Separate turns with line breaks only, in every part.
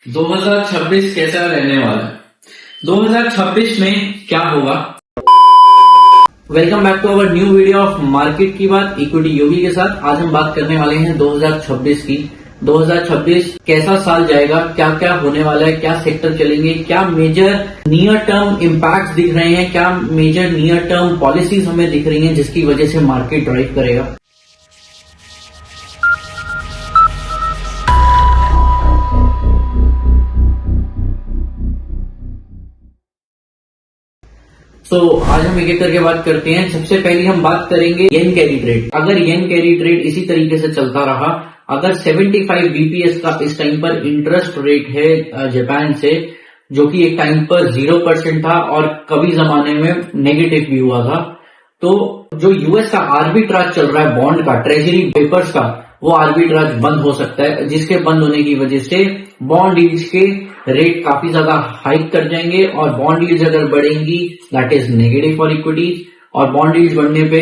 2026 कैसा रहने वाला है? 2026 में क्या होगा? Welcome back to our new video of market की बात इक्विटी योगी के साथ। आज हम बात करने वाले हैं 2026 की। 2026 कैसा साल जाएगा, क्या क्या होने वाला है, क्या सेक्टर चलेंगे, क्या मेजर नियर टर्म इम्पैक्ट दिख रहे हैं, क्या मेजर नियर टर्म पॉलिसीज हमें दिख रही हैं जिसकी वजह से मार्केट ड्राइव करेगा। आज हम एक एक करके बात करते हैं। सबसे पहले हम बात करेंगे येन कैरी ट्रेड। अगर येन कैरी ट्रेड इसी तरीके से चलता रहा, अगर 75 बीपीएस का इस टाइम पर इंटरेस्ट रेट है जापान से, जो कि एक टाइम पर 0% था और कभी जमाने में नेगेटिव भी हुआ था, तो जो यूएस का आर्बिट्राज चल रहा है बॉन्ड का, ट्रेजरी पेपर्स का, वो आर्बिट्राज बंद हो सकता है, जिसके बंद होने की वजह से बॉन्ड यील्ड्स के रेट काफी ज्यादा हाइक कर जाएंगे और बॉन्ड यील्ड्स अगर बढ़ेंगी that is negative for equities. और बॉन्ड यील्ड्स बढ़ने पे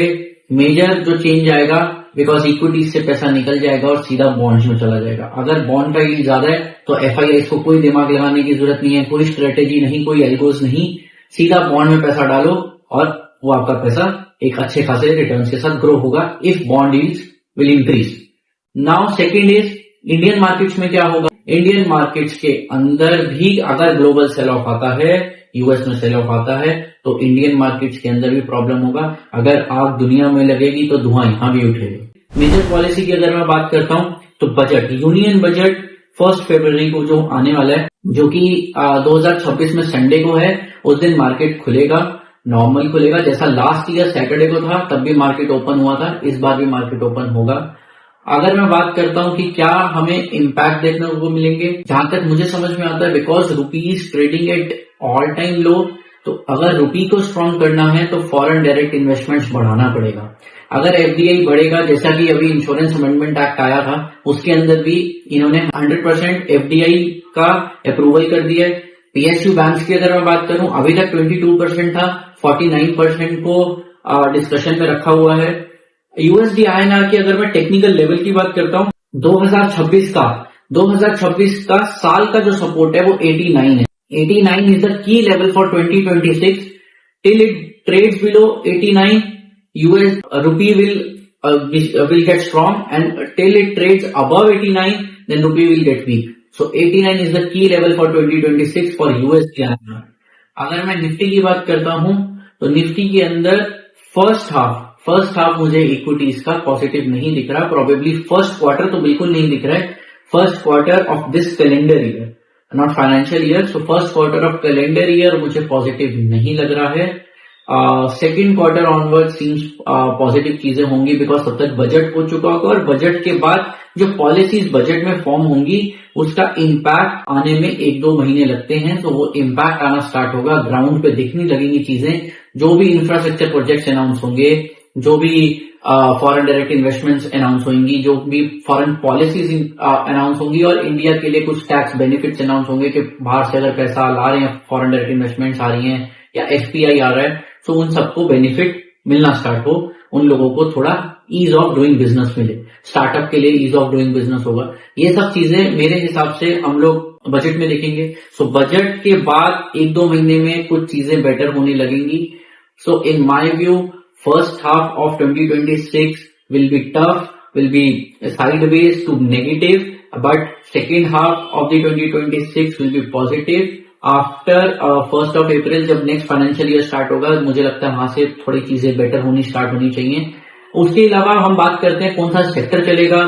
मेजर जो चेंज आएगा, बिकॉज इक्विटीज से पैसा निकल जाएगा और सीधा बॉन्ड्स में चला जाएगा। अगर बॉन्ड का यील्ड ज्यादा है तो एफआईआईज को कोई दिमाग लगाने की जरूरत नहीं है, कोई स्ट्रेटेजी नहीं, कोई एल्गोस नहीं, सीधा बॉन्ड में पैसा डालो और वो आपका पैसा एक अच्छे खासे रिटर्न्स के साथ ग्रो होगा if bond yields will increase. Now second is Indian markets में क्या होगा। इंडियन मार्केट्स के अंदर भी अगर ग्लोबल सेल ऑफ आता है, यूएस में सेल ऑफ आता है, तो इंडियन मार्केट्स के अंदर भी प्रॉब्लम होगा। अगर आग दुनिया में लगेगी तो धुआं यहां भी उठेगा। मेजर पॉलिसी की अगर मैं बात करता हूं तो बजट, यूनियन बजट 1 फरवरी को जो आने वाला है, जो कि 2026 में संडे को है, उस दिन मार्केट खुलेगा, नॉर्मल खुलेगा। जैसा लास्ट ईयर सैटरडे को था तब भी मार्केट ओपन हुआ था, इस बार भी मार्केट ओपन होगा। अगर मैं बात करता हूं कि क्या हमें इम्पैक्ट देखने को मिलेंगे, जहां तक मुझे समझ में आता है, because rupee is trading at all time low, तो अगर रुपी को स्ट्रॉन्ग करना है तो फॉरेन डायरेक्ट इन्वेस्टमेंट्स बढ़ाना पड़ेगा। अगर एफडीआई बढ़ेगा, जैसा कि अभी इंश्योरेंस अमेंडमेंट एक्ट आया था, उसके अंदर भी इन्होंने 100% एफडीआई का अप्रूवल कर दिया है। पीएसयू बैंक्स की अगर मैं बात करूं, अभी तक 22% था, 49% को डिस्कशन में रखा हुआ है। यूएसडी आईएनआर की अगर मैं टेक्निकल लेवल की बात करता हूं, 2026 का साल का जो सपोर्ट है वो 89 है। 89 is the key level for 2026। Till it trades below 89, US rupee will get strong, and till it trades above 89, then rupee will get weak. So 89 is the key level for 2026 for USD INR. अगर मैं Nifty की बात करता हूं तो Nifty के अंदर first half मुझे इक्विटीज का पॉजिटिव नहीं दिख रहा। प्रोबेबली फर्स्ट क्वार्टर तो बिल्कुल नहीं दिख रहा है। First quarter of this calendar year, not financial year, so first quarter of calendar year मुझे पॉजिटिव नहीं लग रहा है। Second quarter onward seems positive चीजें होंगी, बिकॉज तब तक बजट हो चुका होगा और बजट के बाद जो पॉलिसीज बजट में फॉर्म होंगी उसका इम्पैक्ट आने में 1-2 महीने लगते हैं, तो वो इम्पैक्ट आना स्टार्ट होगा, ग्राउंड पे दिखने लगेंगी चीजें। जो भी इंफ्रास्ट्रक्चर प्रोजेक्ट्स अनाउंस होंगे, जो भी फॉरेन डायरेक्ट इन्वेस्टमेंट्स अनाउंस होंगी, जो भी फॉरेन पॉलिसीज अनाउंस होंगी, और इंडिया के लिए कुछ टैक्स बेनिफिट्स अनाउंस होंगे कि बाहर से अगर पैसा ला रहे हैं, फॉरेन डायरेक्ट इन्वेस्टमेंट्स आ रही हैं या एफपीआई आ रहा है, तो उन सबको बेनिफिट मिलना स्टार्ट हो, उन लोगों को थोड़ा ईज ऑफ डूइंग बिजनेस मिले, स्टार्टअप के लिए ईज ऑफ डूइंग बिजनेस होगा। ये सब चीजें मेरे हिसाब से हम लोग बजट में देखेंगे। सो बजट के बाद 1-2 महीने में कुछ चीजें बेटर होने लगेंगी। So in my view first half of 2026 will be tough, will be sideways to negative, but second half of the 2026 will be positive. After 1st of April जब नेक्स्ट फाइनेंशियल ईयर स्टार्ट होगा, मुझे लगता है वहां से थोड़ी चीजें better होनी स्टार्ट होनी चाहिए। उसके अलावा हम बात करते हैं कौन सा सेक्टर चलेगा,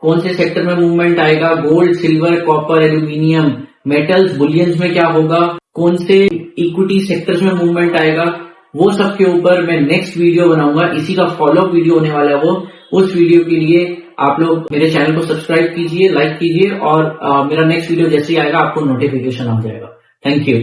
कौन से सेक्टर में मूवमेंट आएगा, gold, silver, copper, aluminium, metals, bullions में क्या होगा, कौन से इक्विटी सेक्टर्स में मूवमेंट आएगा, वो सब के ऊपर मैं नेक्स्ट वीडियो बनाऊंगा। इसी का फॉलोअप वीडियो होने वाला है वो। उस वीडियो के लिए आप लोग मेरे चैनल को सब्सक्राइब कीजिए, लाइक कीजिए, और मेरा नेक्स्ट वीडियो जैसे ही आएगा आपको नोटिफिकेशन आ जाएगा। Thank you.